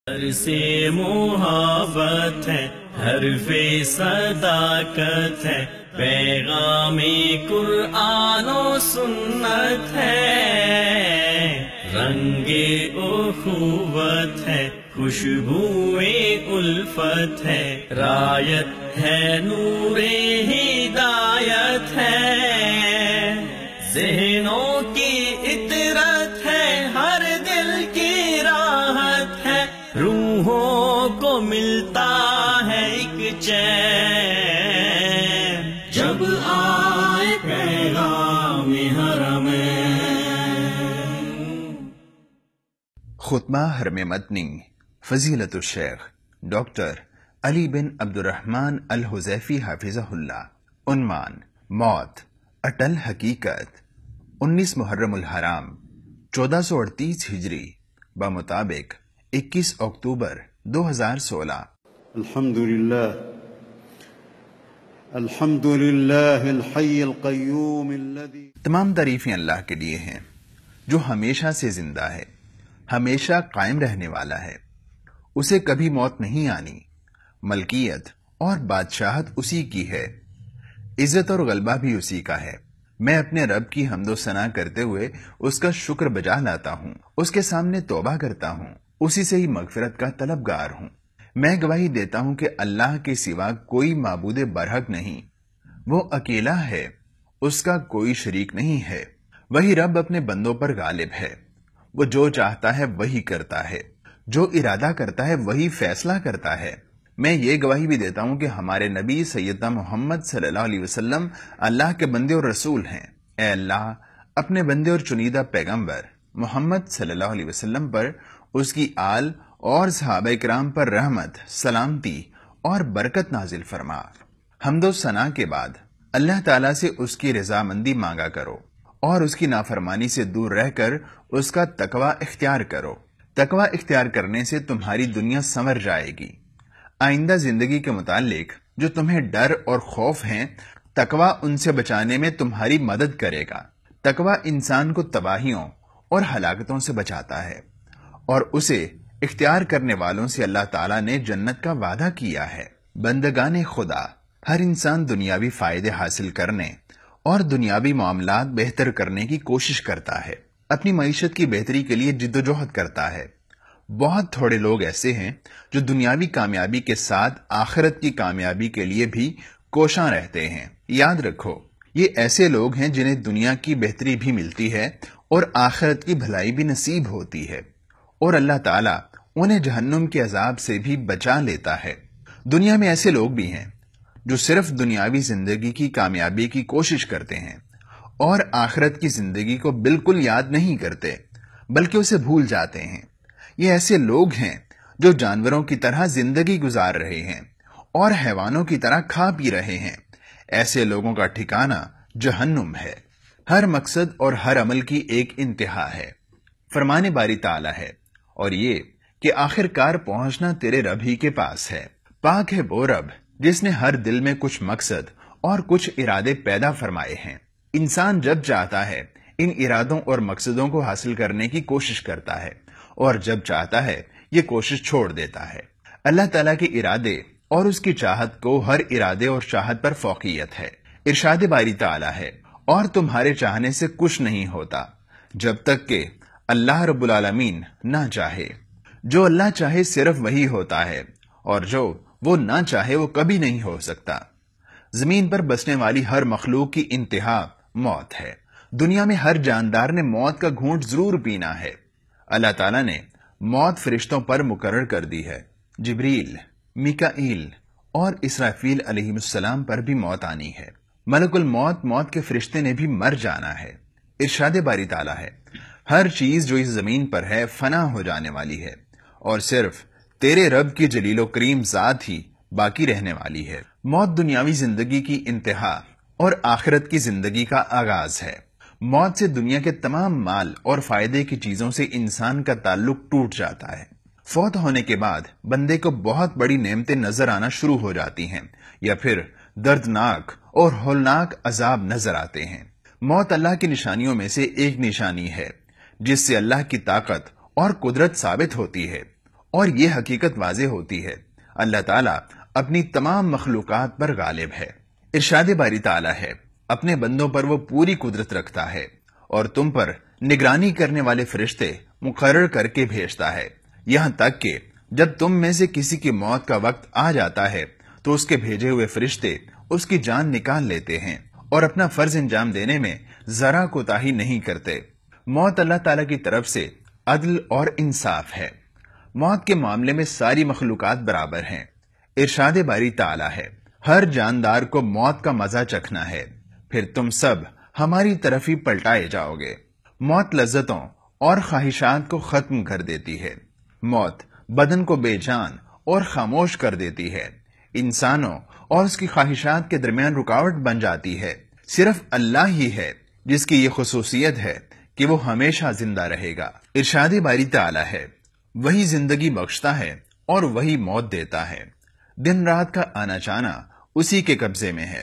ہر سے محبت ہے، حرف صداقت ہے، پیغام قرآن و سنت ہے، رنگ اخوت ہے، خوشبو الفت ہے، رایت ہے، نور ہدایت ہے، ذہنوں کی اطرت ہے، ہر دل کی راحت ہے، روحوں کو ملتا ہے ایک چین جب آئے پیغام حرم۔ خطبہ حرم مدنی فضیلت الشیخ ڈاکٹر علی بن عبد الرحمن الحذیفی حافظہ اللہ۔ عنوان: موت اٹل حقیقت۔ 19 محرم الحرام 1438 ہجری بمطابق 21 اکتوبر 2016۔ الحمدللہ الحی القیوم الذی۔ تمام تعریفیں اللہ کے لیے ہیں جو ہمیشہ سے زندہ ہے، ہمیشہ قائم رہنے والا ہے، اسے کبھی موت نہیں آنی، ملکیت اور بادشاہت اسی کی ہے، عزت اور غلبہ بھی اسی کا ہے۔ میں اپنے رب کی حمد و ثنا کرتے ہوئے اس کا شکر بجا لاتا ہوں، اس کے سامنے توبہ کرتا ہوں، اسی سے ہی مغفرت کا طلبگار ہوں۔ میں گواہی دیتا ہوں کہ اللہ کے سوا کوئی معبود برحق نہیں، وہ اکیلا ہے، اس کا کوئی شریک نہیں ہے، وہی رب اپنے بندوں پر غالب ہے، وہ جو چاہتا ہے وہی کرتا ہے، جو ارادہ کرتا ہے وہی فیصلہ کرتا ہے۔ میں یہ گواہی بھی دیتا ہوں کہ ہمارے نبی سیدنا محمد صلی اللہ علیہ وسلم اللہ کے بندے اور رسول ہیں۔ اے اللہ، اپنے بندے اور چنیدہ پیغمبر محمد صلی اللہ علیہ وسلم پر، اس کی آل اور صحابہ کرام پر رحمت، سلامتی اور برکت نازل فرما۔ حمد و ثنا کے بعد اللہ تعالیٰ سے اس کی رضامندی مانگا کرو اور اس کی نافرمانی سے دور رہ کر اس کا تقوی اختیار کرو۔ تقوی اختیار کرنے سے تمہاری دنیا سنور جائے گی۔ آئندہ زندگی کے متعلق جو تمہیں ڈر اور خوف ہیں، تقوی ان سے بچانے میں تمہاری مدد کرے گا۔ تقوی انسان کو تباہیوں اور ہلاکتوں سے بچاتا ہے، اور اسے اختیار کرنے والوں سے اللہ تعالیٰ نے جنت کا وعدہ کیا ہے۔ بندگان خدا، ہر انسان دنیاوی فائدے حاصل کرنے اور دنیاوی معاملات بہتر کرنے کی کوشش کرتا ہے، اپنی معیشت کی بہتری کے لیے جد و جہد کرتا ہے۔ بہت تھوڑے لوگ ایسے ہیں جو دنیاوی کامیابی کے ساتھ آخرت کی کامیابی کے لیے بھی کوشاں رہتے ہیں۔ یاد رکھو، یہ ایسے لوگ ہیں جنہیں دنیا کی بہتری بھی ملتی ہے اور آخرت کی بھلائی بھی نصیب ہوتی ہے، اور اللہ تعالیٰ انہیں جہنم کے عذاب سے بھی بچا لیتا ہے۔ دنیا میں ایسے لوگ بھی ہیں جو صرف دنیاوی زندگی کی کامیابی کی کوشش کرتے ہیں اور آخرت کی زندگی کو بالکل یاد نہیں کرتے، بلکہ اسے بھول جاتے ہیں۔ یہ ایسے لوگ ہیں جو جانوروں کی طرح زندگی گزار رہے ہیں اور حیوانوں کی طرح کھا پی رہے ہیں۔ ایسے لوگوں کا ٹھکانہ جہنم ہے۔ ہر مقصد اور ہر عمل کی ایک انتہا ہے، فرمان باری تعالیٰ ہے، اور یہ کہ آخر کار پہنچنا تیرے رب ہی کے پاس ہے۔ پاک ہے وہ رب جس نے ہر دل میں کچھ مقصد اور کچھ ارادے پیدا فرمائے ہیں۔ انسان جب چاہتا ہے ان ارادوں اور مقصدوں کو حاصل کرنے کی کوشش کرتا ہے، اور جب چاہتا ہے یہ کوشش چھوڑ دیتا ہے۔ اللہ تعالیٰ کے ارادے اور اس کی چاہت کو ہر ارادے اور چاہت پر فوقیت ہے۔ ارشاد باری تعالیٰ ہے، اور تمہارے چاہنے سے کچھ نہیں ہوتا جب تک کہ اللہ رب العالمین نہ چاہے۔ جو اللہ چاہے صرف وہی ہوتا ہے، اور جو وہ نہ چاہے وہ کبھی نہیں ہو سکتا۔ زمین پر بسنے والی ہر مخلوق کی انتہا موت ہے۔ دنیا میں ہر جاندار نے موت کا گھونٹ ضرور پینا ہے۔ اللہ تعالیٰ نے موت فرشتوں پر مقرر کر دی ہے۔ جبریل، میکائیل اور اسرافیل علیہ السلام پر بھی موت آنی ہے۔ ملک الموت، موت کے فرشتے نے بھی مر جانا ہے۔ ارشاد باری تعالیٰ ہے، ہر چیز جو اس زمین پر ہے فنا ہو جانے والی ہے، اور صرف تیرے رب کی جلیل و کریم ذات ہی باقی رہنے والی ہے۔ موت دنیاوی زندگی کی انتہا اور آخرت کی زندگی کا آغاز ہے۔ موت سے دنیا کے تمام مال اور فائدے کی چیزوں سے انسان کا تعلق ٹوٹ جاتا ہے۔ فوت ہونے کے بعد بندے کو بہت بڑی نعمتیں نظر آنا شروع ہو جاتی ہیں، یا پھر دردناک اور ہولناک عذاب نظر آتے ہیں۔ موت اللہ کی نشانیوں میں سے ایک نشانی ہے جس سے اللہ کی طاقت اور قدرت ثابت ہوتی ہے اور یہ حقیقت واضح ہوتی ہے اللہ تعالیٰ اپنی تمام مخلوقات پر غالب ہے۔ ارشاد باری تعالیٰ ہے اپنے بندوں پر وہ پوری قدرت رکھتا ہے اور تم پر نگرانی کرنے والے فرشتے مقرر کر کے بھیجتا ہے، یہاں تک کہ جب تم میں سے کسی کی موت کا وقت آ جاتا ہے تو اس کے بھیجے ہوئے فرشتے اس کی جان نکال لیتے ہیں اور اپنا فرض انجام دینے میں ذرا کوتاہی نہیں کرتے۔ موت اللہ تعالیٰ کی طرف سے عدل اور انصاف ہے۔ موت کے معاملے میں ساری مخلوقات برابر ہیں۔ ارشاد باری تعالیٰ ہے ہر جاندار کو موت کا مزہ چکھنا ہے، پھر تم سب ہماری طرف ہی پلٹائے جاؤ گے۔ موت لذتوں اور خواہشات کو ختم کر دیتی ہے۔ موت بدن کو بے جان اور خاموش کر دیتی ہے، انسانوں اور اس کی خواہشات کے درمیان رکاوٹ بن جاتی ہے۔ صرف اللہ ہی ہے جس کی یہ خصوصیت ہے کہ وہ ہمیشہ زندہ رہے گا۔ ارشاد باری تعالیٰ ہے وہی زندگی بخشتا ہے اور وہی موت دیتا ہے، دن رات کا آنا جانا اسی کے قبضے میں ہے۔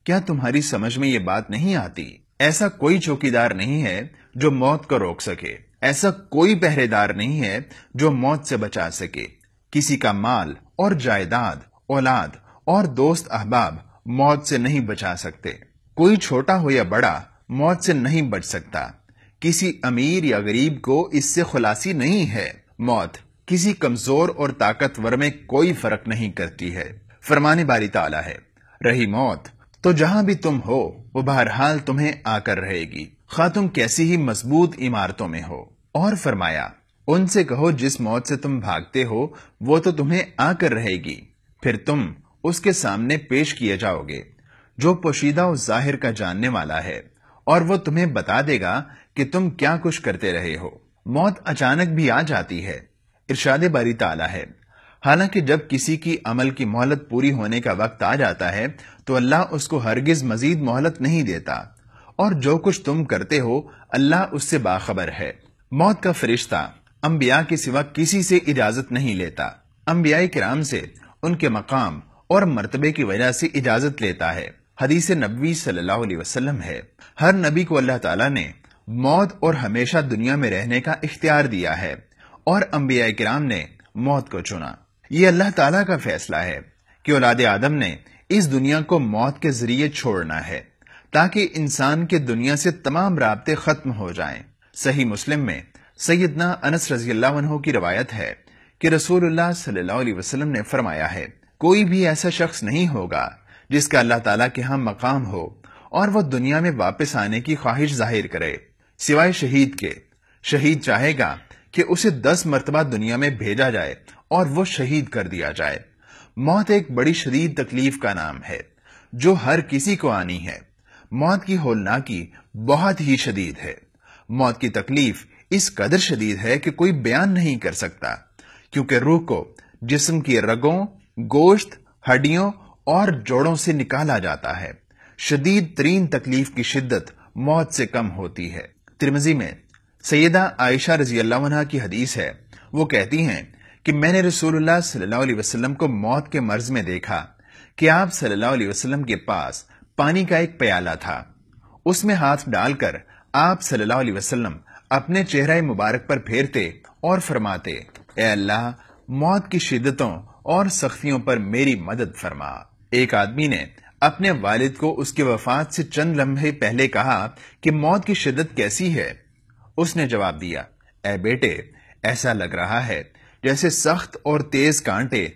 کیا تمہاری سمجھ میں یہ بات نہیں آتی؟ ایسا کوئی چوکیدار نہیں ہے جو موت کو روک سکے، ایسا کوئی پہرے دار نہیں ہے جو موت سے بچا سکے۔ کسی کا مال اور جائیداد، اولاد اور دوست احباب موت سے نہیں بچا سکتے۔ کوئی چھوٹا ہو یا بڑا موت سے نہیں بچ سکتا۔ کسی امیر یا غریب کو اس سے خلاصی نہیں ہے۔ موت کسی کمزور اور طاقتور میں کوئی فرق نہیں کرتی ہے۔ فرمان باری تعالیٰ ہے رہی موت تو جہاں بھی تم ہو وہ بہرحال تمہیں آ کر رہے گی، خواہ تم کیسی ہی مضبوط عمارتوں میں ہو۔ اور فرمایا ان سے کہو جس موت سے تم بھاگتے ہو وہ تو تمہیں آ کر رہے گی، پھر تم اس کے سامنے پیش کیے جاؤ گے، جو پوشیدہ و ظاہر کا جاننے والا ہے، اور وہ تمہیں بتا دے گا کہ تم کیا کچھ کرتے رہے ہو۔ موت اچانک بھی آ جاتی ہے۔ ارشاد باری تعالیٰ ہے حالانکہ جب کسی کی عمل کی مہلت پوری ہونے کا وقت آ جاتا ہے تو اللہ اس کو ہرگز مزید مہلت نہیں دیتا، اور جو کچھ تم کرتے ہو اللہ اس سے باخبر ہے۔ موت کا فرشتہ انبیاء کے سوا کسی سے اجازت نہیں لیتا، انبیاء کرام سے ان کے مقام اور مرتبے کی وجہ سے اجازت لیتا ہے۔ حدیث نبوی صلی اللہ علیہ وسلم ہے ہر نبی کو اللہ تعالیٰ نے موت اور ہمیشہ دنیا میں رہنے کا اختیار دیا ہے، اور انبیاء کرام نے موت کو چنا۔ یہ اللہ تعالیٰ کا فیصلہ ہے کہ اولاد آدم نے اس دنیا کو موت کے ذریعے چھوڑنا ہے تاکہ انسان کے دنیا سے تمام رابطے ختم ہو جائیں۔ صحیح مسلم میں سیدنا انس رضی اللہ عنہ کی روایت ہے کہ رسول اللہ صلی اللہ علیہ وسلم نے فرمایا ہے کوئی بھی ایسا شخص نہیں ہوگا جس کا اللہ تعالیٰ کے ہاں مقام ہو اور وہ دنیا میں واپس آنے کی خواہش ظاہر کرے سوائے شہید کے۔ شہید چاہے گا کہ اسے 10 مرتبہ دنیا میں بھیجا جائے اور وہ شہید کر دیا جائے۔ موت ایک بڑی شدید تکلیف کا نام ہے جو ہر کسی کو آنی ہے۔ موت کی ہولناکی بہت ہی شدید ہے۔ موت کی تکلیف اس قدر شدید ہے کہ کوئی بیان نہیں کر سکتا، کیونکہ روح کو جسم کی رگوں، گوشت، ہڈیوں اور جوڑوں سے نکالا جاتا ہے۔ شدید ترین تکلیف کی شدت موت سے کم ہوتی ہے۔ ترمذی میں سیدہ عائشہ رضی اللہ عنہا کی حدیث ہے، وہ کہتی ہیں کہ میں نے رسول اللہ صلی اللہ علیہ وسلم کو موت کے مرض میں دیکھا کہ آپ صلی اللہ علیہ وسلم کے پاس پانی کا ایک پیالہ تھا، اس میں ہاتھ ڈال کر آپ صلی اللہ علیہ وسلم اپنے چہرہ مبارک پر پھیرتے اور فرماتے اے اللہ موت کی شدتوں اور سختیوں پر میری مدد فرما۔ ایک آدمی نے اپنے والد کو اس کی وفات سے چند لمحے پہلے کہا کہ موت کی شدت کیسی ہے؟ اس نے جواب دیا اے بیٹے ایسا لگ رہا ہے جیسے سخت اور تیز کانٹے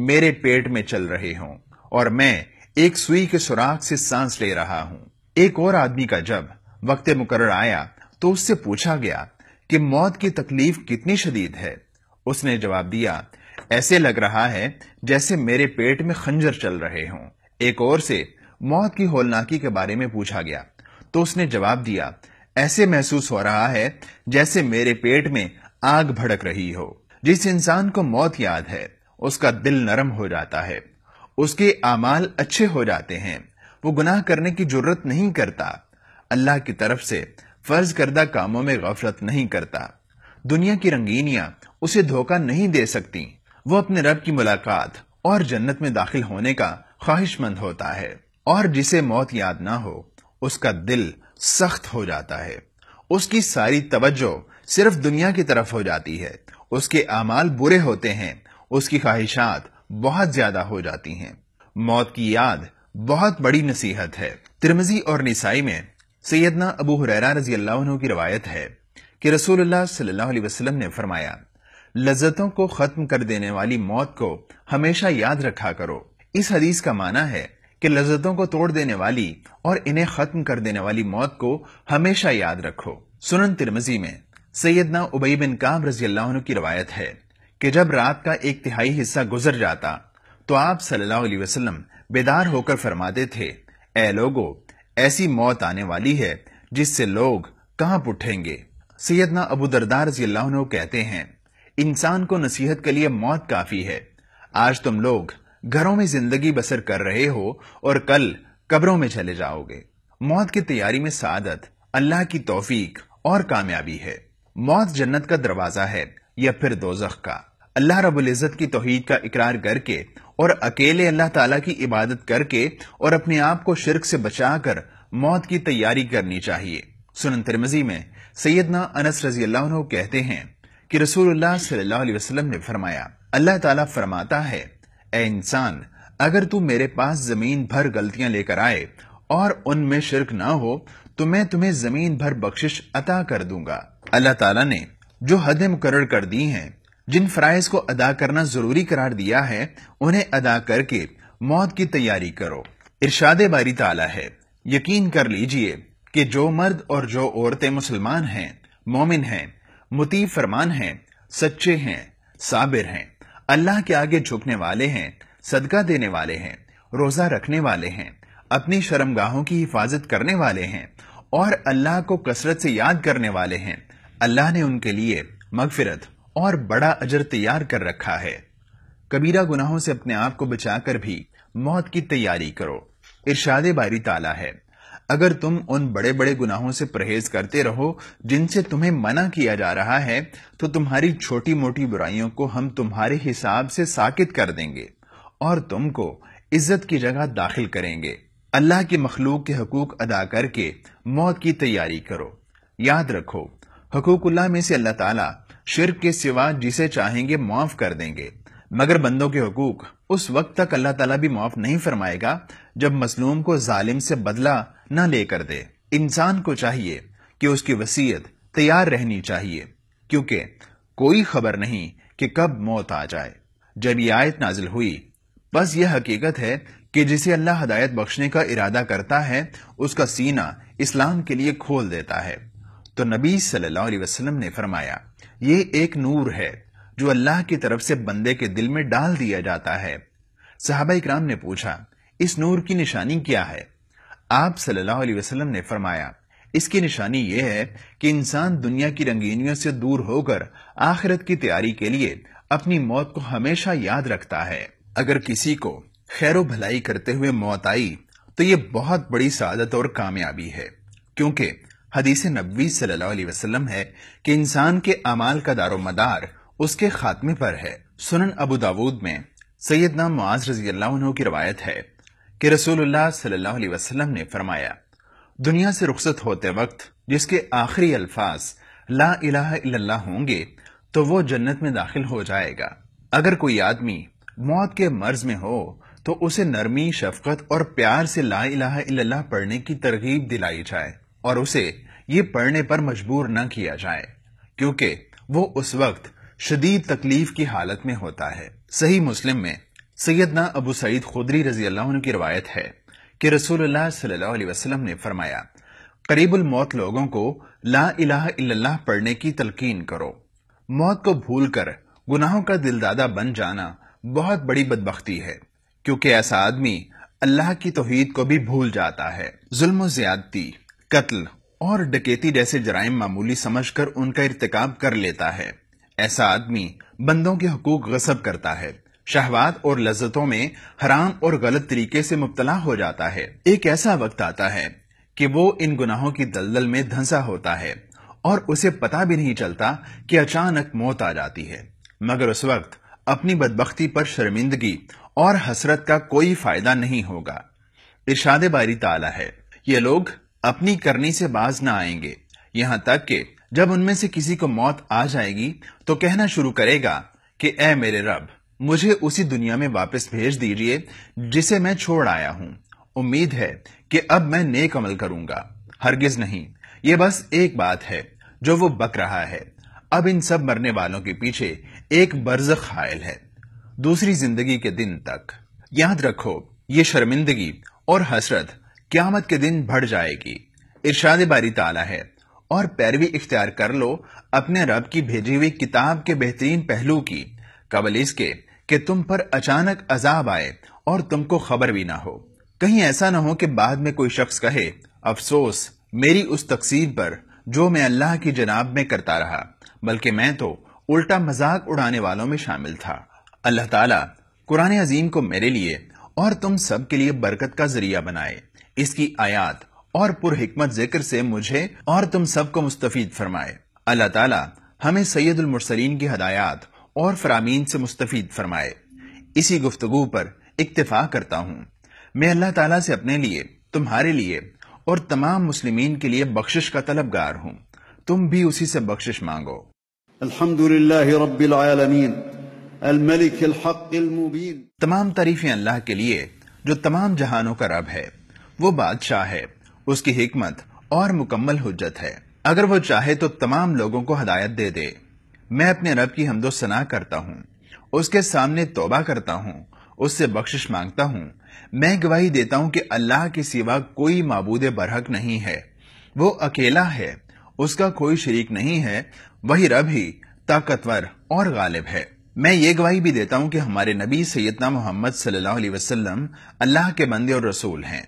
میرے پیٹ میں چل رہے ہوں اور میں ایک سوئی کے سوراخ سے سانس لے رہا ہوں۔ ایک اور آدمی کا جب وقت مقرر آیا تو اس سے پوچھا گیا کہ موت کی تکلیف کتنی شدید ہے؟ اس نے جواب دیا ایسے لگ رہا ہے جیسے میرے پیٹ میں خنجر چل رہے ہوں۔ ایک اور سے موت کی ہولناکی کے بارے میں پوچھا گیا تو اس نے جواب دیا ایسے محسوس ہو رہا ہے جیسے میرے پیٹ میں آگ بھڑک رہی ہو۔ جس انسان کو موت یاد ہے اس کا دل نرم ہو جاتا ہے، اس کے اعمال اچھے ہو جاتے ہیں، وہ گناہ کرنے کی جرت نہیں کرتا، اللہ کی طرف سے فرض کردہ کاموں میں غفلت نہیں کرتا، دنیا کی رنگینیاں اسے دھوکہ نہیں دے سکتی، وہ اپنے رب کی ملاقات اور جنت میں داخل ہونے کا خواہش مند ہوتا ہے۔ اور جسے موت یاد نہ ہو اس کا دل سخت ہو جاتا ہے، اس کی ساری توجہ صرف دنیا کی طرف ہو جاتی ہے، اس کے اعمال برے ہوتے ہیں، اس کی خواہشات بہت زیادہ ہو جاتی ہیں۔ موت کی یاد بہت بڑی نصیحت ہے۔ ترمذی اور نسائی میں سیدنا ابو ہریرہ رضی اللہ عنہ کی روایت ہے کہ رسول اللہ صلی اللہ علیہ وسلم نے فرمایا، لذتوں کو ختم کر دینے والی موت کو ہمیشہ یاد رکھا کرو۔ اس حدیث کا معنی ہے کہ لذتوں کو توڑ دینے والی اور انہیں ختم کر دینے والی موت کو ہمیشہ یاد رکھو۔ سنن ترمذی میں سیدنا ابی بن کعب رضی اللہ عنہ کی روایت ہے کہ جب رات کا 1/3 حصہ گزر جاتا تو آپ صلی اللہ علیہ وسلم بیدار ہو کر فرماتے تھے، اے لوگو، ایسی موت آنے والی ہے جس سے لوگ کہاں اٹھیں گے۔ سیدنا ابو درداء رضی اللہ عنہ کہتے ہیں، انسان کو نصیحت کے لیے موت کافی ہے۔ آج تم لوگ گھروں میں زندگی بسر کر رہے ہو اور کل قبروں میں چلے جاؤ گے۔ موت کی تیاری میں سعادت، اللہ کی توفیق اور کامیابی ہے۔ موت جنت کا دروازہ ہے یا پھر دوزخ کا۔ اللہ رب العزت کی توحید کا اقرار کر کے اور اکیلے اللہ تعالیٰ کی عبادت کر کے اور اپنے آپ کو شرک سے بچا کر موت کی تیاری کرنی چاہیے۔ سنن ترمذی میں سیدنا انس رضی اللہ عنہ کہتے ہیں کہ رسول اللہ صلی اللہ علیہ وسلم نے فرمایا، اللہ تعالیٰ فرماتا ہے، اے انسان، اگر تو میرے پاس زمین بھر غلطیاں لے کر آئے اور ان میں شرک نہ ہو تو میں تمہیں زمین بھر بخشش عطا کر دوں گا۔ اللہ تعالیٰ نے جو حدیں مقرر کر دی ہیں، جن فرائض کو ادا کرنا ضروری قرار دیا ہے، انہیں ادا کر کے موت کی تیاری کرو۔ ارشاد باری تعالیٰ ہے، یقین کر لیجئے کہ جو مرد اور جو عورتیں مسلمان ہیں، مومن ہیں، مطیع فرمان ہیں، سچے ہیں، صابر ہیں، اللہ کے آگے جھکنے والے ہیں، صدقہ دینے والے ہیں، روزہ رکھنے والے ہیں، اپنی شرمگاہوں کی حفاظت کرنے والے ہیں اور اللہ کو کثرت سے یاد کرنے والے ہیں، اللہ نے ان کے لیے مغفرت اور بڑا اجر تیار کر رکھا ہے۔ کبیرہ گناہوں سے اپنے آپ کو بچا کر بھی موت کی تیاری کرو۔ ارشاد باری تعالیٰ ہے، اگر تم ان بڑے بڑے گناہوں سے پرہیز کرتے رہو جن سے تمہیں منع کیا جا رہا ہے تو تمہاری چھوٹی موٹی برائیوں کو ہم تمہارے حساب سے ساکت کر دیں گے اور تم کو عزت کی جگہ داخل کریں گے۔ اللہ کی مخلوق کے حقوق ادا کر کے موت کی تیاری کرو۔ یاد رکھو، حقوق اللہ میں سے اللہ تعالیٰ شرک کے سوا جسے چاہیں گے معاف کر دیں گے، مگر بندوں کے حقوق اس وقت تک اللہ تعالیٰ بھی معاف نہیں فرمائے گا جب مظلوم کو ظالم سے بدلہ نہ لے کر دے۔ انسان کو چاہیے کہ اس کی وصیت تیار رہنی چاہیے، کیونکہ کوئی خبر نہیں کہ کب موت آ جائے۔ جب یہ آیت نازل ہوئی، بس یہ حقیقت ہے کہ جسے اللہ ہدایت بخشنے کا ارادہ کرتا ہے اس کا سینہ اسلام کے لیے کھول دیتا ہے۔ تو نبی صلی اللہ علیہ وسلم نے فرمایا، یہ ایک نور ہے جو اللہ کی طرف سے بندے کے دل میں ڈال دیا جاتا ہے۔ صحابہ اکرام نے پوچھا، اس نور کی نشانی کیا ہے؟ آپ صلی اللہ علیہ وسلم نے فرمایا، اس کی نشانی یہ ہے کہ انسان دنیا کی رنگینیوں سے دور ہو کر آخرت کی تیاری کے لیے اپنی موت کو ہمیشہ یاد رکھتا ہے۔ اگر کسی کو خیر و بھلائی کرتے ہوئے موت آئی تو یہ بہت بڑی سعادت اور کامیابی ہے، کیونکہ حدیث نبوی صلی اللہ علیہ وسلم ہے کہ انسان کے اعمال کا دار و مدار اس کے خاتمے پر ہے۔ سنن ابو داود میں سیدنا معاذ رضی اللہ عنہ کی روایت ہے کہ رسول اللہ صلی اللہ علیہ وسلم نے فرمایا، دنیا سے رخصت ہوتے وقت جس کے آخری الفاظ لا الہ الا اللہ ہوں گے تو وہ جنت میں داخل ہو جائے گا۔ اگر کوئی آدمی موت کے مرض میں ہو تو اسے نرمی، شفقت اور پیار سے لا الہ الا اللہ پڑھنے کی ترغیب دلائی جائے اور اسے یہ پڑھنے پر مجبور نہ کیا جائے، کیونکہ وہ اس وقت شدید تکلیف کی حالت میں ہوتا ہے۔ صحیح مسلم میں سیدنا ابو سعید خدری رضی اللہ عنہ کی روایت ہے کہ رسول اللہ صلی اللہ علیہ وسلم نے فرمایا، قریب الموت لوگوں کو لا الہ الا اللہ پڑھنے کی تلقین کرو۔ موت کو بھول کر گناہوں کا دلدادہ بن جانا بہت بڑی بدبختی ہے، کیونکہ ایسا آدمی اللہ کی توحید کو بھی بھول جاتا ہے۔ ظلم و زیادتی، قتل اور ڈکیتی جیسے جرائم معمولی سمجھ کر ان کا ارتکاب کر لیتا ہے۔ ایسا آدمی بندوں کے حقوق غصب کرتا ہے، شہوات اور لذتوں میں حرام اور غلط طریقے سے مبتلا ہو جاتا ہے۔ ایک ایسا وقت آتا ہے کہ وہ ان گناہوں کی دلدل میں دھنسا ہوتا ہے اور اسے پتہ بھی نہیں چلتا کہ اچانک موت آ جاتی ہے، مگر اس وقت اپنی بدبختی پر شرمندگی اور حسرت کا کوئی فائدہ نہیں ہوگا۔ ارشاد باری تعالیٰ ہے، یہ لوگ اپنی کرنی سے باز نہ آئیں گے یہاں تک کہ جب ان میں سے کسی کو موت آ جائے گی تو کہنا شروع کرے گا کہ اے میرے رب، مجھے اسی دنیا میں واپس بھیج دیجئے جسے میں چھوڑ آیا ہوں۔ امید ہے کہ اب میں نیک عمل کروں گا۔ ہرگز نہیں، یہ بس ایک بات ہے جو وہ بک رہا ہے۔ اب ان سب مرنے والوں کے پیچھے ایک برزخ حائل ہے، دوسری زندگی کے دن تک۔ یاد رکھو، یہ شرمندگی اور حسرت قیامت کے دن بڑھ جائے گی۔ ارشاد باری تعالیٰ ہے، اور پیروی اختیار کر لو اپنے رب کی بھیجی ہوئی کتاب کے بہترین پہلو کی، قبل اس کے کہ تم پر اچانک عذاب آئے اور تم کو خبر بھی نہ ہو۔ کہیں ایسا نہ ہو کہ بعد میں کوئی شخص کہے، افسوس میری اس تقصیر پر جو میں اللہ کی جناب میں کرتا رہا، بلکہ میں تو الٹا مذاق اڑانے والوں میں شامل تھا۔ اللہ تعالیٰ قرآن عظیم کو میرے لیے اور تم سب کے لیے برکت کا ذریعہ بنائے، اس کی آیات اور پر حکمت ذکر سے مجھے اور تم سب کو مستفید فرمائے۔ اللہ تعالیٰ ہمیں سید المرسلین کی ہدایات اور فرامین سے مستفید فرمائے۔ اسی گفتگو پر اکتفا کرتا ہوں۔ میں اللہ تعالیٰ سے اپنے لیے، تمہارے لیے اور تمام مسلمین کے لیے بخشش کا طلبگار ہوں۔ تم بھی اسی سے بخشش مانگو۔ الحمد للہ رب العالمین الملک الحق المبین۔ تمام تعریفیں اللہ کے لیے جو تمام جہانوں کا رب ہے، وہ بادشاہ ہے، اس کی حکمت اور مکمل حجت ہے۔ اگر وہ چاہے تو تمام لوگوں کو ہدایت دے دے۔ میں اپنے رب کی حمد و ثنا کرتا ہوں، اس کے سامنے توبہ کرتا ہوں، اس سے بخشش مانگتا ہوں۔ میں گواہی دیتا ہوں کہ اللہ کے سوا کوئی معبود برحق نہیں ہے، وہ اکیلا ہے، اس کا کوئی شریک نہیں ہے، وہی رب ہی طاقتور اور غالب ہے۔ میں یہ گواہی بھی دیتا ہوں کہ ہمارے نبی سیدنا محمد صلی اللہ علیہ وسلم اللہ کے بندے اور رسول ہیں۔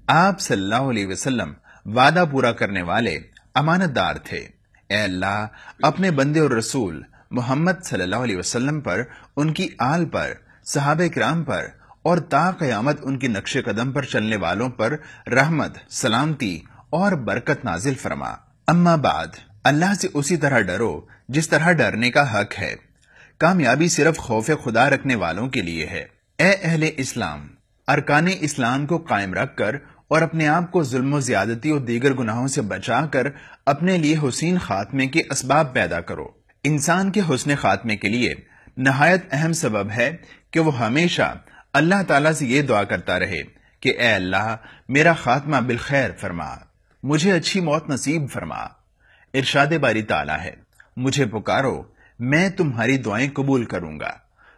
آپ صلی اللہ علیہ وسلم وعدہ پورا کرنے والے امانت دار تھے۔ اے اللہ، اپنے بندے اور رسول محمد صلی اللہ علیہ وسلم پر، ان کی آل پر، صحابہ کرام پر اور تا قیامت ان کی نقش قدم پر چلنے والوں پر رحمت، سلامتی اور برکت نازل فرما۔ اما بعد، اللہ سے اسی طرح ڈرو جس طرح ڈرنے کا حق ہے۔ کامیابی صرف خوف خدا رکھنے والوں کے لیے ہے۔ اے اہل اسلام، ارکان اسلام کو قائم رکھ کر اور اپنے آپ کو ظلم و زیادتی اور دیگر گناہوں سے بچا کر اپنے لیے حسین خاتمے کے اسباب پیدا کرو۔ انسان کے حسن خاتمے کے لیے نہایت اہم سبب ہے کہ وہ ہمیشہ اللہ تعالیٰ سے یہ دعا کرتا رہے کہ اے اللہ، میرا خاتمہ بالخیر فرما، مجھے اچھی موت نصیب فرما۔ ارشاد باری تعالیٰ ہے، مجھے پکارو، میں تمہاری دعائیں قبول کروں گا۔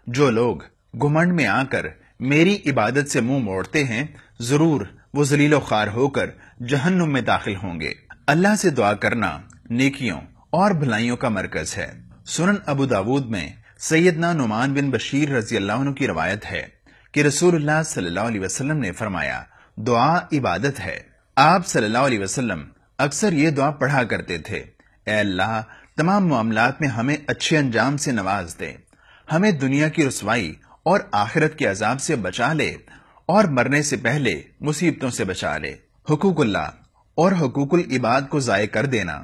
جو لوگ گھمنڈ میں آ کر میری عبادت سے منہ موڑتے ہیں، ضرور وہ ذلیل و خوار ہو کر جہنم میں داخل ہوں گے۔ اللہ سے دعا کرنا نیکیوں اور بھلائیوں کا مرکز ہے۔ سنن ابو داود میں سیدنا نعمان بن بشیر رضی اللہ عنہ کی روایت ہے کہ رسول اللہ صلی اللہ علیہ وسلم نے فرمایا، دعا عبادت ہے۔ آپ صلی اللہ علیہ وسلم اکثر یہ دعا پڑھا کرتے تھے، اے اللہ، تمام معاملات میں ہمیں اچھے انجام سے نواز دے، ہمیں دنیا کی رسوائی اور آخرت کے عذاب سے بچا لے، اور مرنے سے پہلے مصیبتوں سے بچا لے۔ حقوق اللہ اور حقوق العباد کو ضائع کر دینا،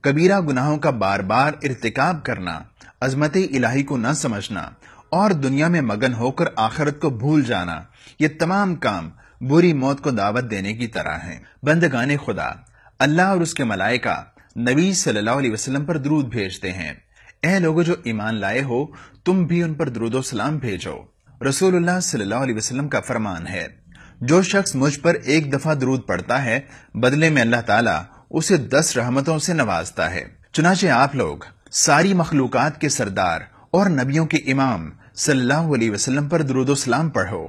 کبیرہ گناہوں کا بار بار ارتکاب کرنا، عظمت الہی کو نہ سمجھنا اور دنیا میں مگن ہو کر آخرت کو بھول جانا، یہ تمام کام بری موت کو دعوت دینے کی طرح ہیں۔ بندگان خدا، اللہ اور اس کے ملائکہ نبی صلی اللہ علیہ وسلم پر درود بھیجتے ہیں۔ اے لوگو جو ایمان لائے ہو، تم بھی ان پر درود و سلام بھیجو۔ رسول اللہ صلی اللہ علیہ وسلم کا فرمان ہے، جو شخص مجھ پر ایک دفعہ درود پڑھتا ہے، بدلے میں اللہ تعالیٰ اسے 10 رحمتوں سے نوازتا ہے۔ چنانچہ آپ لوگ ساری مخلوقات کے سردار اور نبیوں کے امام صلی اللہ علیہ وسلم پر درود و سلام پڑھو۔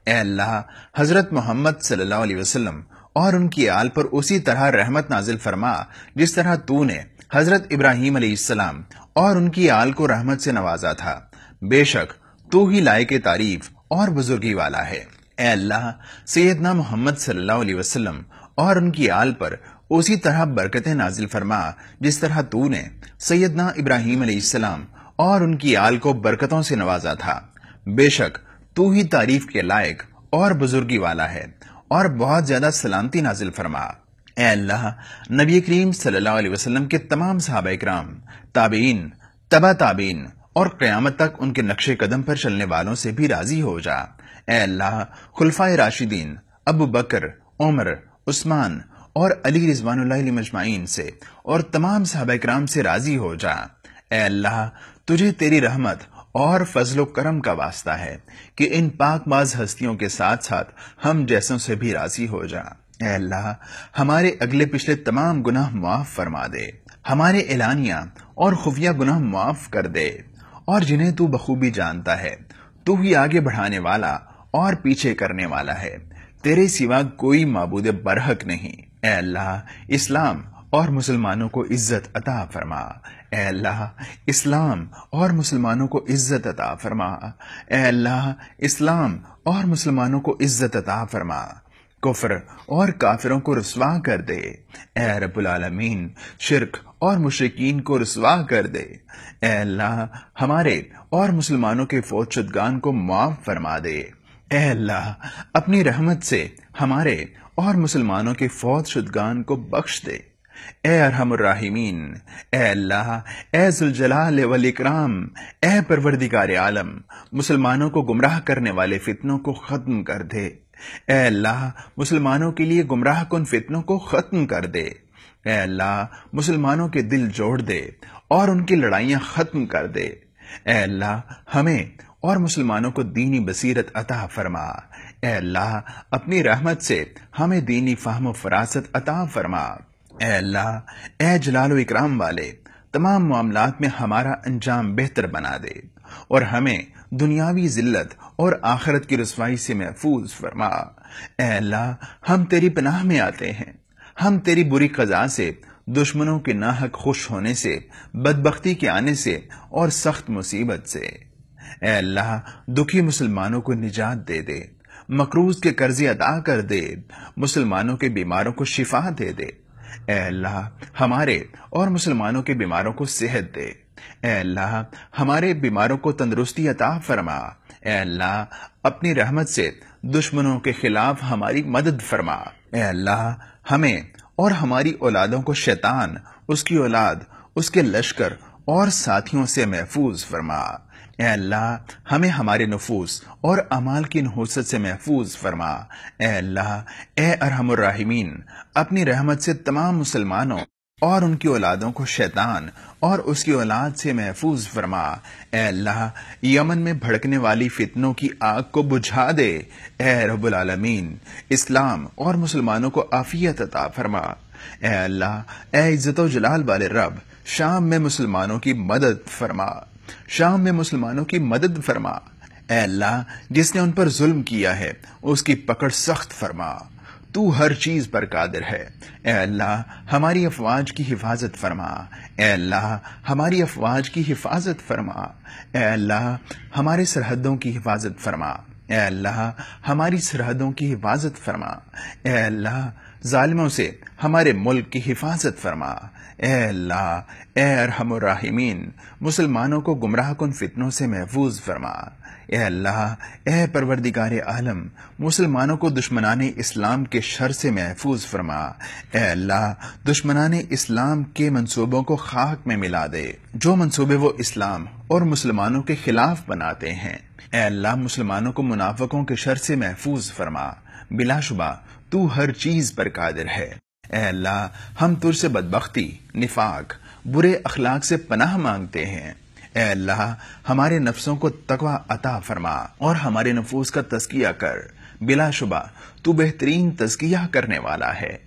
اے اللہ، حضرت محمد صلی اللہ علیہ وسلم اور ان کی آل پر اسی طرح رحمت نازل فرما جس طرح تو نے حضرت ابراہیم علیہ السلام اور ان کی آل کو رحمت سے نوازا تھا۔ بے شک تو ہی لائق تعریف اور بزرگی والا ہے۔ اے اللہ، سیدنا محمد صلی اللہ علیہ وسلم اور ان کی آل پر اسی طرح برکتیں نازل فرما جس طرح تو نے سیدنا ابراہیم علیہ السلام اور ان کی آل کو برکتوں سے نوازا تھا۔ بے شک تو ہی تعریف کے لائق اور بزرگی والا ہے، اور بہت زیادہ سلامتی نازل فرما۔ اے اللہ، نبی کریم صلی اللہ علیہ وسلم کے تمام صحابہ کرام، تابعین، تبع تابعین اور قیامت تک ان کے نقش قدم پر چلنے والوں سے بھی راضی ہو جا۔ اے اللہ، خلفائے راشدین ابو بکر، عمر، عثمان اور علی رضوان اللہ علیہ مجمعین سے اور تمام صحابہ کرام سے راضی ہو جا۔ اے اللہ، تجھے تیری رحمت اور فضل و کرم کا واسطہ ہے کہ ان پاک باز ہستیوں کے ساتھ ساتھ ہم جیسوں سے بھی راضی ہو جا۔ اے اللہ، ہمارے اگلے پچھلے تمام گناہ معاف فرما دے، ہمارے اعلانیہ اور خفیہ گناہ معاف کر دے، اور جنہیں تو بخوبی جانتا ہے، تو ہی آگے بڑھانے والا اور پیچھے کرنے والا ہے، تیرے سوا کوئی معبود برحق نہیں۔ اے اللہ، اسلام اور مسلمانوں کو عزت عطا فرما۔ اے اللہ، اسلام اور مسلمانوں کو عزت عطا فرما۔ اے اللہ، اسلام اور مسلمانوں کو عزت عطا فرما، کفر اور کافروں کو رسوا کر دے۔ اے رب العالمین، شرک اور مشرکین کو رسوا کر دے۔ اے اللہ، ہمارے اور مسلمانوں کے فوت شدگان کو معاف فرما دے۔ اے اللہ، اپنی رحمت سے ہمارے اور مسلمانوں کے فوت شدگان کو بخش دے۔ اے ارحم الراحمین، اے اللہ، اے ذوالجلال والاکرام، اے پروردگار عالم، مسلمانوں کو گمراہ کرنے والے فتنوں کو ختم کر دے۔ اے اللہ، مسلمانوں کے لیے گمراہ کن فتنوں کو ختم کر دے۔ اے اللہ، مسلمانوں کے دل جوڑ دے اور ان کی لڑائیاں ختم کر دے۔ اے اللہ، ہمیں اور مسلمانوں کو دینی بصیرت عطا فرما۔ اے اللہ، اپنی رحمت سے ہمیں دینی فہم و فراست عطا فرما۔ اے اللہ، اے جلال و اکرام والے، تمام معاملات میں ہمارا انجام بہتر بنا دے اور ہمیں دنیاوی ذلت اور آخرت کی رسوائی سے محفوظ فرما۔ اے اللہ، ہم تیری پناہ میں آتے ہیں، ہم تیری بری قضا سے، دشمنوں کے ناحق خوش ہونے سے، بدبختی کے آنے سے اور سخت مصیبت سے۔ اے اللہ، دکھی مسلمانوں کو نجات دے دے، مقروض کے قرضے ادا کر دے، مسلمانوں کے بیماروں کو شفا دے دے۔ اے اللہ، ہمارے اور مسلمانوں کے بیماروں کو صحت دے۔ اے اللہ، ہمارے بیماروں کو تندرستی عطا فرما۔ اے اللہ، اپنی رحمت سے دشمنوں کے خلاف ہماری مدد فرما۔ اے اللہ، ہمیں اور ہماری اولادوں کو شیطان، اس کی اولاد، اس کے لشکر اور ساتھیوں سے محفوظ فرما۔ اے اللہ، ہمیں ہمارے نفوس اور اعمال کی نحوست سے محفوظ فرما۔ اے اللہ، اے ارحم الراحمین، اپنی رحمت سے تمام مسلمانوں اور ان کی اولادوں کو شیطان اور اس کی اولاد سے محفوظ فرما۔ اے اللہ، یمن میں بھڑکنے والی فتنوں کی آگ کو بجھا دے۔ اے رب العالمین، اسلام اور مسلمانوں کو عافیت عطا فرما۔ اے اللہ، اے عزت و جلال والے رب، شام میں مسلمانوں کی مدد فرما، شام میں مسلمانوں کی مدد فرما۔ اے اللہ، جس نے ان پر ظلم کیا ہے اس کی پکڑ سخت فرما، تو ہر چیز پر قادر ہے۔ اے اللہ، ہماری افواج کی حفاظت فرما۔ اے اللہ، ہماری افواج کی حفاظت فرما۔ اے اللہ، ہمارے سرحدوں کی حفاظت فرما۔ اے اللہ، ہماری سرحدوں کی حفاظت فرما۔ اے اللہ، ظالموں سے ہمارے ملک کی حفاظت فرما۔ اے اللہ، اے ارحم الراحمین، مسلمانوں کو گمراہ کن فتنوں سے محفوظ فرما۔ اے اللہ، اے پروردگار عالم، مسلمانوں کو دشمنان اسلام کے شر سے محفوظ فرما۔ اے اللہ، دشمنان اسلام کے منصوبوں کو خاک میں ملا دے، جو منصوبے وہ اسلام اور مسلمانوں کے خلاف بناتے ہیں۔ اے اللہ، مسلمانوں کو منافقوں کے شر سے محفوظ فرما، بلا شبہ تو ہر چیز پر قادر ہے۔ اے اللہ، ہم تجھ سے بدبختی، نفاق، برے اخلاق سے پناہ مانگتے ہیں۔ اے اللہ، ہمارے نفسوں کو تقوی عطا فرما اور ہمارے نفوس کا تزکیہ کر، بلا شبہ تو بہترین تزکیہ کرنے والا ہے۔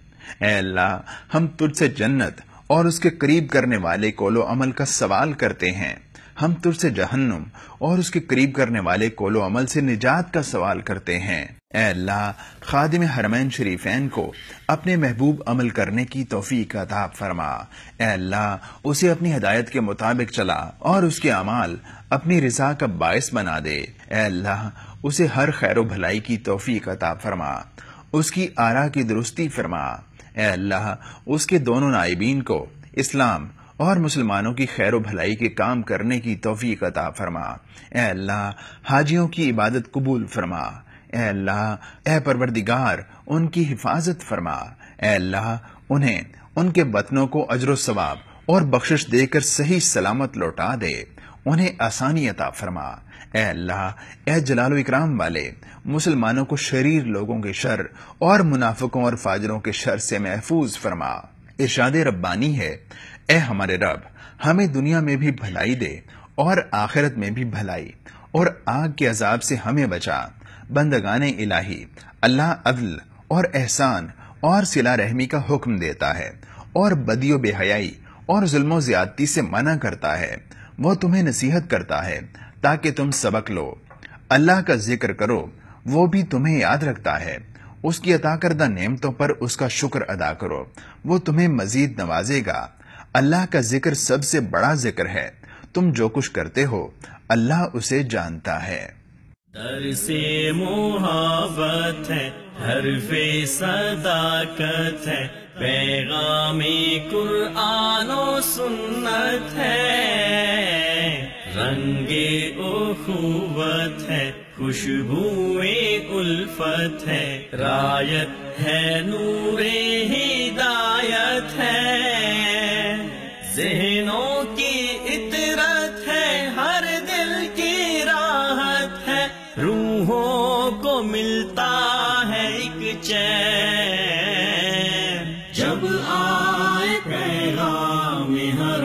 اے اللہ، ہم تجھ سے جنت اور اس کے قریب کرنے والے قول و عمل کا سوال کرتے ہیں، ہم تجھ سے جہنم اور اس کے قریب کرنے والے قول و عمل سے نجات کا سوال کرتے ہیں۔ اے اللہ، خادم حرمین شریفین کو اپنے محبوب عمل کرنے کی توفیق عطا فرما۔ اے اللہ، اسے اپنی ہدایت کے مطابق چلا اور اس کے اعمال اپنی رضا کا باعث بنا دے۔ اے اللہ، اسے ہر خیر و بھلائی کی توفیق عطا فرما، اس کی آرا کی درستی فرما۔ اے اللہ، اس کے دونوں نائبین کو اسلام اور مسلمانوں کی خیر و بھلائی کے کام کرنے کی توفیق عطا فرما۔ اے اللہ، حاجیوں کی عبادت قبول فرما۔ اے اللہ، اے پروردگار، ان کی حفاظت فرما۔ اے اللہ، انہیں ان کے وطنوں کو اجر و ثواب اور بخشش دے کر صحیح سلامت لوٹا دے، انہیں آسانی عطا فرما۔ اے اللہ، اے جلال و اکرام والے، مسلمانوں کو شریر لوگوں کے شر اور منافقوں اور فاجروں کے شر سے محفوظ فرما۔ ارشاد ربانی ہے، اے ہمارے رب، ہمیں دنیا میں بھی بھلائی دے اور آخرت میں بھی بھلائی، اور آگ کے عذاب سے ہمیں بچا۔ بندگان الہی، اللہ عدل اور احسان اور صلہ رحمی کا حکم دیتا ہے اور بدی و بے حیائی اور ظلم و زیادتی سے منع کرتا ہے۔ وہ تمہیں نصیحت کرتا ہے تاکہ تم سبق لو۔ اللہ کا ذکر کرو، وہ بھی تمہیں یاد رکھتا ہے۔ اس کی عطا کردہ نعمتوں پر اس کا شکر ادا کرو، وہ تمہیں مزید نوازے گا۔ اللہ کا ذکر سب سے بڑا ذکر ہے۔ تم جو کچھ کرتے ہو اللہ اسے جانتا ہے۔ درس محبت ہے، حرف صداقت ہے، پیغام قرآن و سنت ہے، رنگ اخوت ہے، خوشبوئے الفت ہے، رایت ہے، نور ہدایت ہے، ذہنوں کی اطرت ہے، ہر دل کی راحت ہے، روحوں کو ملتا ہے ایک چین، جب آئے پیغام ہر